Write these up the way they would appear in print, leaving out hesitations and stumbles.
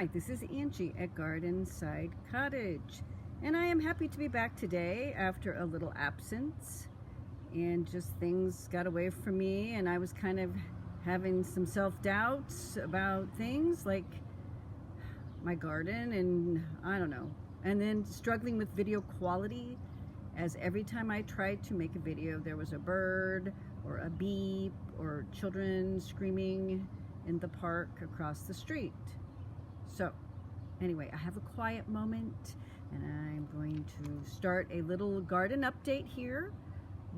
Hi, this is Angie at Gardenside Cottage, and I am happy to be back today after a little absence, and just things got away from me, and I was kind of having some self-doubts about things like my garden, and I don't know, and then struggling with video quality, as every time I tried to make a video there was a bird or a beep or children screaming in the park across the street. So anyway, I have a quiet moment and I'm going to start a little garden update here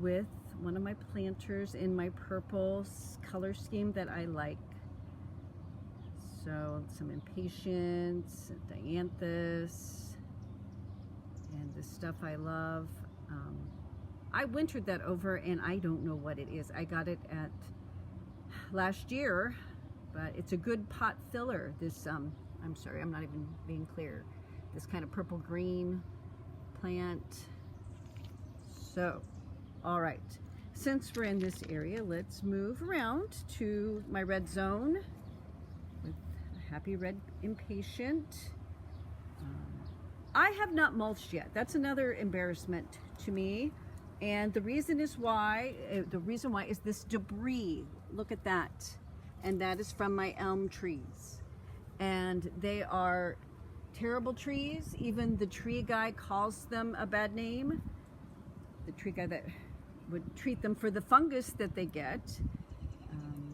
with one of my planters in my purple color scheme that I like. So some impatiens, dianthus, and this stuff I love. I wintered that over and I don't know what it is. I got it at last year, but it's a good pot filler. This I'm sorry, I'm not even being clear. This kind of purple green plant. So, all right. Since we're in this area, let's move around to my red zone with a happy red impatient. I have not mulched yet. That's another embarrassment to me. And the reason why is this debris. Look at that. And that is from my elm trees. And they are terrible trees. Even the tree guy calls them a bad name. The tree guy that would treat them for the fungus that they get.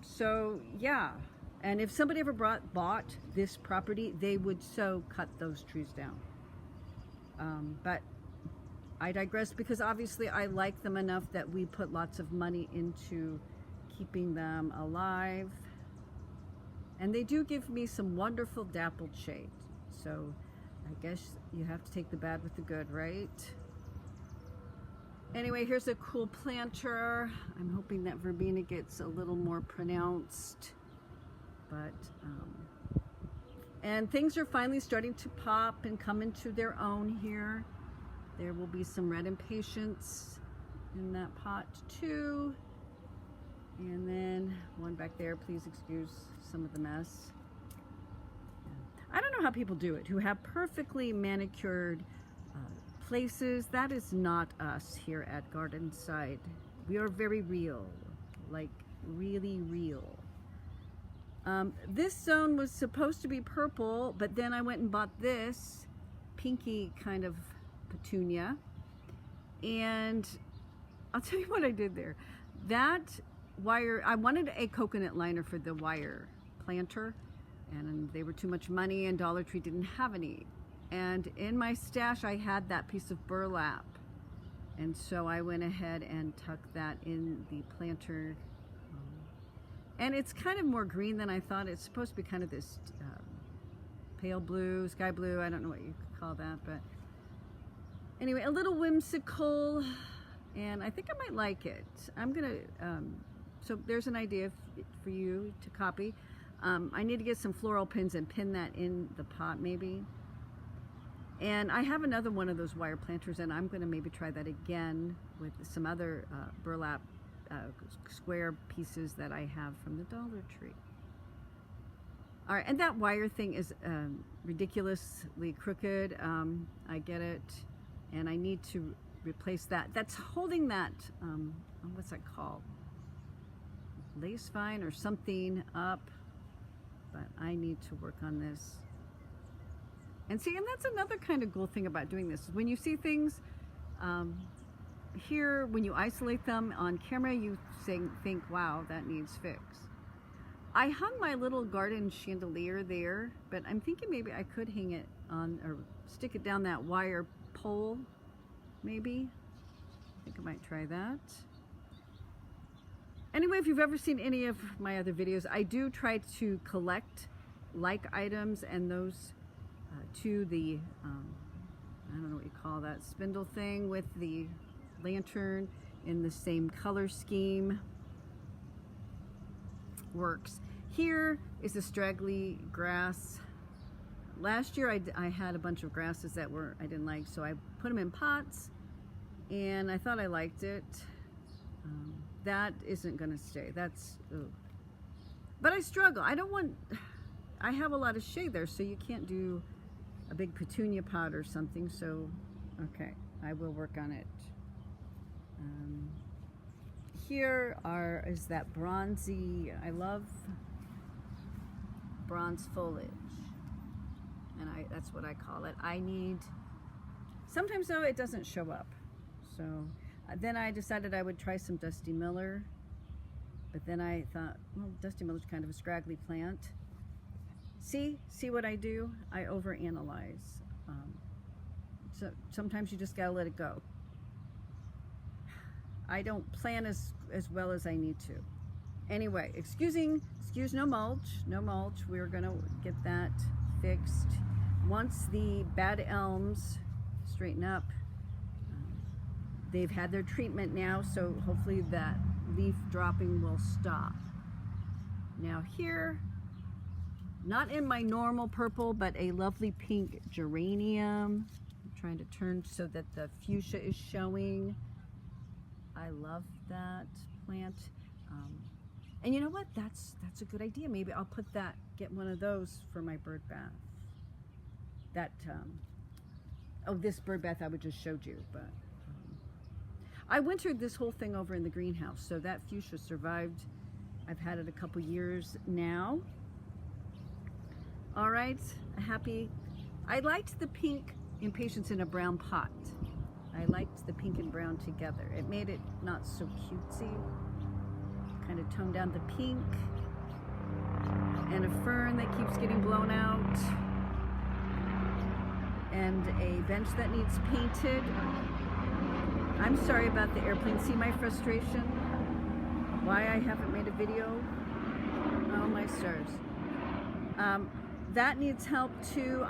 So yeah, and if somebody ever bought this property, they would so cut those trees down. But I digress, because obviously I like them enough that we put lots of money into keeping them alive. And they do give me some wonderful dappled shade. So I guess you have to take the bad with the good, right? Anyway, here's a cool planter. I'm hoping that verbena gets a little more pronounced. But, and things are finally starting to pop and come into their own here. There will be some red impatiens in that pot too. And then one back there, please excuse some of the mess. I don't know how people do it, who have perfectly manicured places. That is not us here at Gardenside. We are very real, like really real. This zone was supposed to be purple, but then I went and bought this pinky kind of petunia. And I'll tell you what I did there. That wire, I wanted a coconut liner for the wire planter, and they were too much money, and Dollar Tree didn't have any. And in my stash I had that piece of burlap, and so I went ahead and tucked that in the planter. And it's kind of more green than I thought. It's supposed to be kind of this pale blue, sky blue, I don't know what you could call that, but anyway, a little whimsical, and I think I might like it. I'm gonna so there's an idea for you to copy. I need to get some floral pins and pin that in the pot maybe. And I have another one of those wire planters, and I'm going to maybe try that again with some other burlap square pieces that I have from the Dollar Tree. All right, and that wire thing is ridiculously crooked. I get it, and I need to replace that. That's holding that, what's that called? Lace vine or something up, but I need to work on this. And see, and that's another kind of cool thing about doing this. When you see things here, when you isolate them on camera, you think, wow, that needs fix. I hung my little garden chandelier there, but I'm thinking maybe I could hang it on or stick it down that wire pole, maybe. I think I might try that. Anyway, if you've ever seen any of my other videos, I do try to collect like items and those to the, I don't know what you call that, spindle thing with the lantern in the same color scheme. Works. Here is a straggly grass. Last year I had a bunch of grasses that I didn't like, so I put them in pots, and I thought I liked it. That isn't gonna stay. That's, ugh. But I struggle. I don't want, I have a lot of shade there, so you can't do a big petunia pot or something. So, okay, I will work on it. Here is that bronzy, I love bronze foliage, and that's what I call it. Sometimes though it doesn't show up. So then I decided I would try some Dusty Miller, but then I thought, well, Dusty Miller's kind of a scraggly plant. See what I do? I overanalyze. So sometimes you just gotta let it go. I don't plan as well as I need to. Anyway, excuse no mulch. We're gonna get that fixed. Once the bad elms straighten up, they've had their treatment now, so hopefully that leaf dropping will stop. Now here, not in my normal purple, but a lovely pink geranium. I'm trying to turn so that the fuchsia is showing. I love that plant. And you know what? That's a good idea. Maybe I'll get one of those for my bird bath. This bird bath I would just showed you, but I wintered this whole thing over in the greenhouse, so that fuchsia survived. I've had it a couple years now. All right, happy. I liked the pink impatiens in a brown pot. I liked the pink and brown together. It made it not so cutesy. Kind of toned down the pink. And a fern that keeps getting blown out. And a bench that needs painted. I'm sorry about the airplane. See my frustration? Why I haven't made a video? Oh my stars. That needs help too.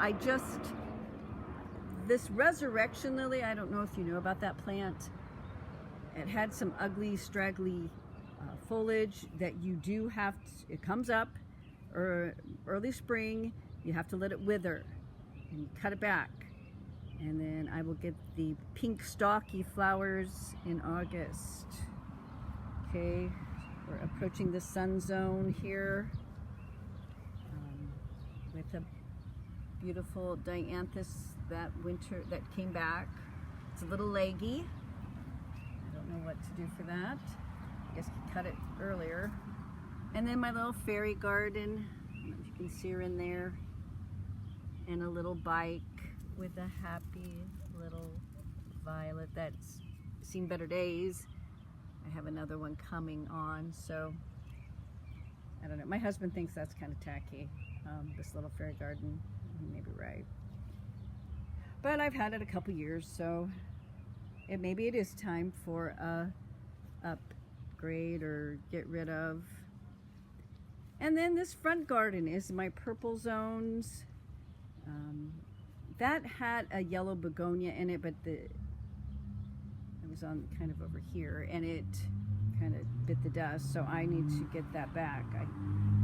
This resurrection lily, I don't know if you know about that plant. It had some ugly, straggly foliage that you do have to, it comes up early spring. You have to let it wither and cut it back. And then I will get the pink stalky flowers in August. Okay, we're approaching the sun zone here with a beautiful dianthus that came back. It's a little leggy. I don't know what to do for that. I guess I cut it earlier. And then my little fairy garden. I don't know if you can see her in there. And a little bike with a happy little violet that's seen better days. I have another one coming on, so I don't know. My husband thinks that's kind of tacky, this little fairy garden. He may be right. But I've had it a couple years, so maybe it is time for a upgrade or get rid of. And then this front garden is my purple zones. That had a yellow begonia in it, but it was on kind of over here, and it kind of bit the dust, so I need to get that back.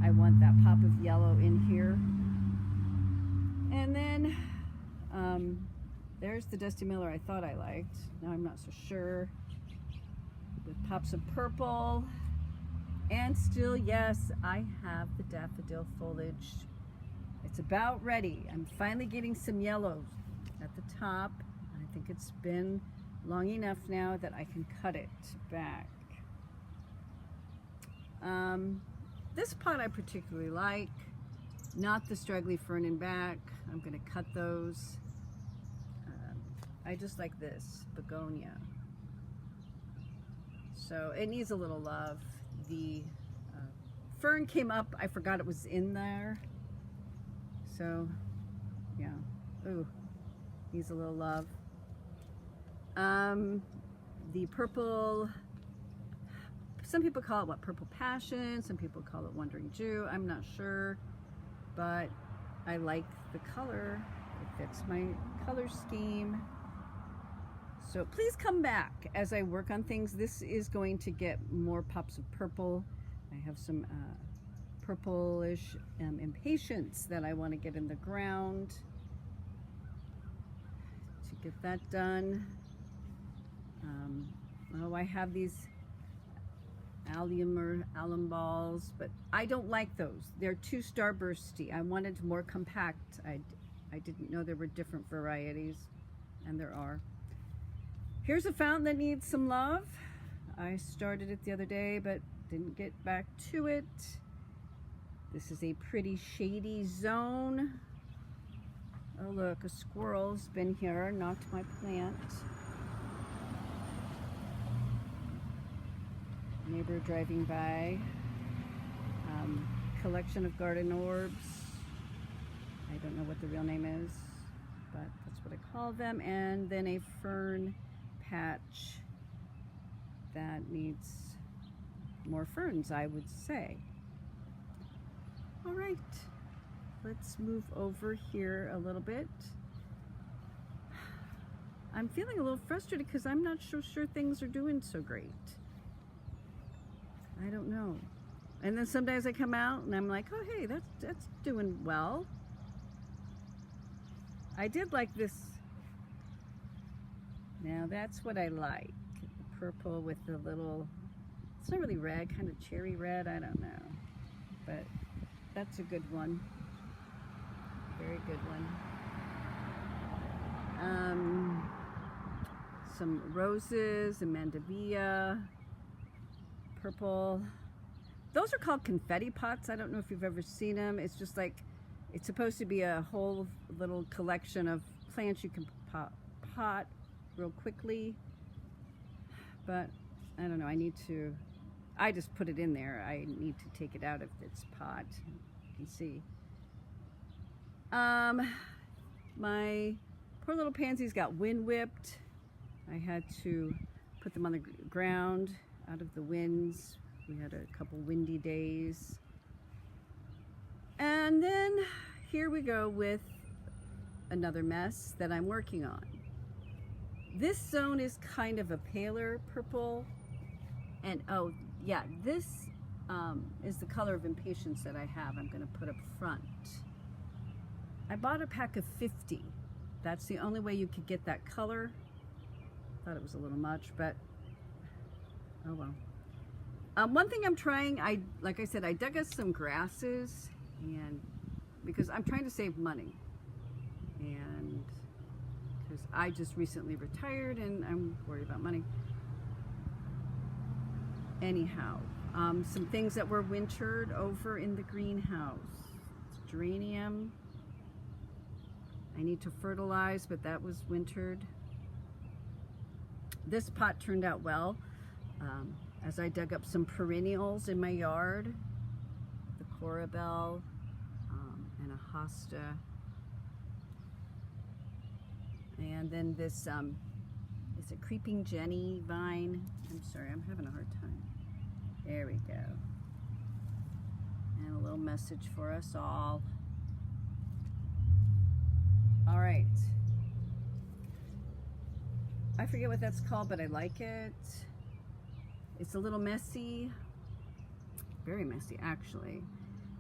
I want that pop of yellow in here. And then there's the Dusty Miller I thought I liked. Now I'm not so sure. With pops of purple. And still, yes, I have the daffodil foliage. It's about ready. I'm finally getting some yellows at the top. I think it's been long enough now that I can cut it back. This pot I particularly like, not the straggly fern in back. I'm going to cut those. I just like this begonia. So it needs a little love. The fern came up, I forgot it was in there. So, yeah. Ooh, needs a little love. The purple, some people call it purple passion, some people call it wandering Jew. I'm not sure, but I like the color. It fits my color scheme. So please come back as I work on things. This is going to get more pops of purple. I have some purplish impatiens that I want to get in the ground to get that done. I have these alum balls, but I don't like those. They're too starbursty. I wanted more compact. I didn't know there were different varieties, and there are. Here's a fountain that needs some love. I started it the other day, but didn't get back to it. This is a pretty shady zone. Oh look, a squirrel's been here, knocked my plant. Neighbor driving by. Collection of garden orbs. I don't know what the real name is, but that's what I call them. And then a fern patch that needs more ferns, I would say. All right, let's move over here a little bit. I'm feeling a little frustrated because I'm not so sure things are doing so great. I don't know. And then some days I come out and I'm like, oh hey, that's doing well. I did like this. Now that's what I like. The purple with the little, it's not really red, kind of cherry red, I don't know. But that's a good one. Very good one. Some roses, a mandevilla, purple. Those are called confetti pots. I don't know if you've ever seen them. It's just like, it's supposed to be a whole little collection of plants you can pot real quickly. But I don't know, I just put it in there. I need to take it out of its pot. You can see. My poor little pansies got wind whipped. I had to put them on the ground out of the winds. We had a couple windy days. And then here we go with another mess that I'm working on. This zone is kind of a paler purple. And oh yeah, this is the color of impatience that I have. I'm gonna put up front. I bought a pack of 50. That's the only way you could get that color. Thought it was a little much, but oh well. One thing I'm trying, like I said, I dug up some grasses, and because I'm trying to save money, and because I just recently retired and I'm worried about money. Anyhow, some things that were wintered over in the greenhouse. It's geranium. I need to fertilize, but that was wintered. This pot turned out well. As I dug up some perennials in my yard, the corabelle and a hosta. And then this is a creeping Jenny vine. I'm sorry, I'm having a hard time. There we go. And a little message for us all. All right. I forget what that's called, but I like it. It's a little messy, very messy actually.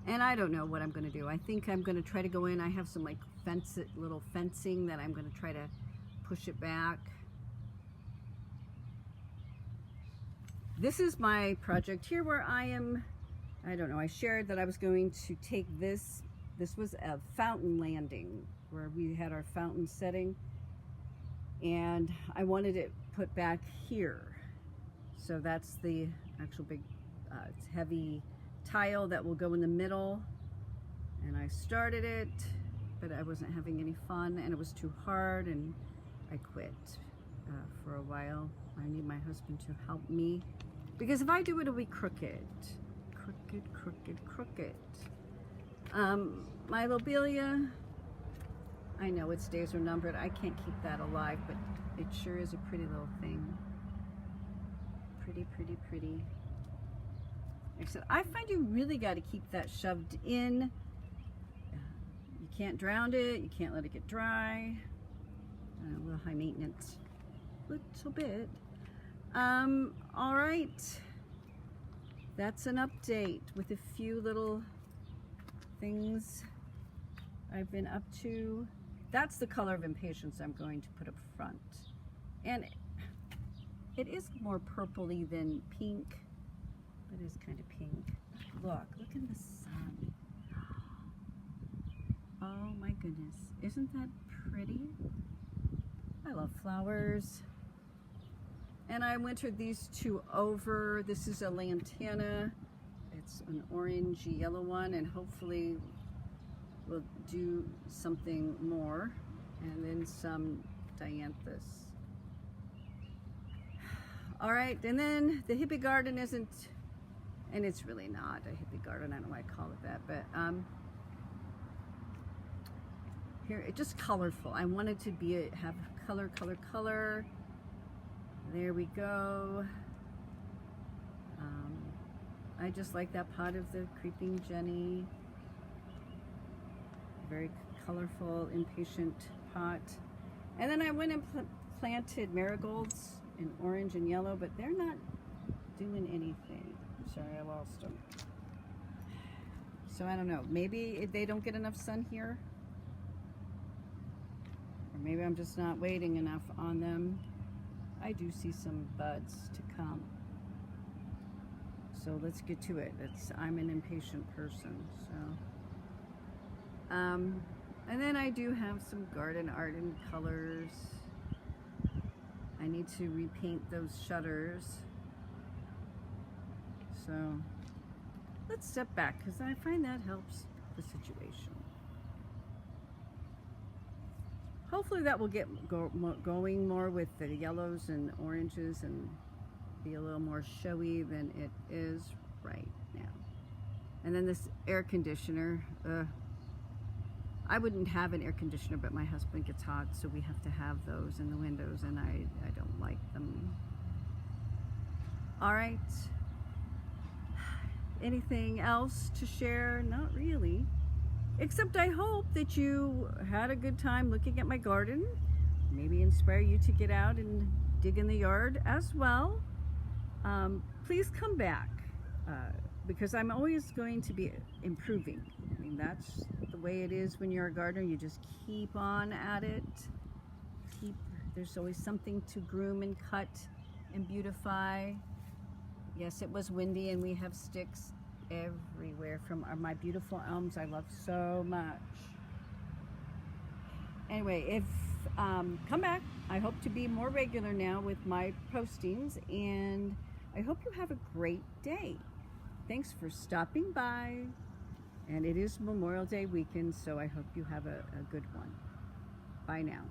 And I don't know what I'm gonna do. I think I'm gonna try to go in. I have some like little fencing that I'm gonna try to push it back. This is my project here where I don't know, I shared that I was going to take this was a fountain landing where we had our fountain setting, and I wanted it put back here. So that's the actual big, it's heavy tile that will go in the middle. And I started it, but I wasn't having any fun and it was too hard, and I quit for a while. I need my husband to help me, because if I do it, it'll be crooked. Crooked, crooked, crooked. My lobelia, I know its days are numbered. I can't keep that alive, but it sure is a pretty little thing. Pretty, pretty, pretty. Like I said, I find you really got to keep that shoved in. You can't drown it. You can't let it get dry. A little high maintenance, little bit. All right. That's an update with a few little things I've been up to. That's the color of impatience I'm going to put up front. And it is more purpley than pink. It is kind of pink. Look in the sun. Oh my goodness. Isn't that pretty? I love flowers. And I wintered these two over. This is a lantana. It's an orangey yellow one, and hopefully we'll do something more. And then some dianthus. All right, and then the hippie garden isn't, and it's really not a hippie garden. I don't know why I call it that, but here, it's just colorful. I wanted to be have color, color, color. There we go. I just like that pot of the creeping Jenny. Very colorful, impatient pot. And then I went and planted marigolds in orange and yellow, but they're not doing anything. Sorry, I lost them. So I don't know. Maybe they don't get enough sun here. Or maybe I'm just not waiting enough on them. I do see some buds to come. So let's get to it. I'm an impatient person, so. And then I do have some garden art in colors. I need to repaint those shutters. So let's step back because I find that helps the situation. Hopefully that will get going more with the yellows and oranges and be a little more showy than it is right now. And then this air conditioner. I wouldn't have an air conditioner, but my husband gets hot, so we have to have those in the windows, and I don't like them. All right. Anything else to share? Not really. Except I hope that you had a good time looking at my garden. Maybe inspire you to get out and dig in the yard as well. Please come back because I'm always going to be improving. I mean, that's the way it is when you're a gardener. You just keep on at it. There's always something to groom and cut and beautify. Yes, it was windy and we have sticks everywhere from my beautiful elms I love so much. Anyway, come back. I hope to be more regular now with my postings, and I hope you have a great day. Thanks for stopping by, and it is Memorial Day weekend, so I hope you have a good one. Bye now.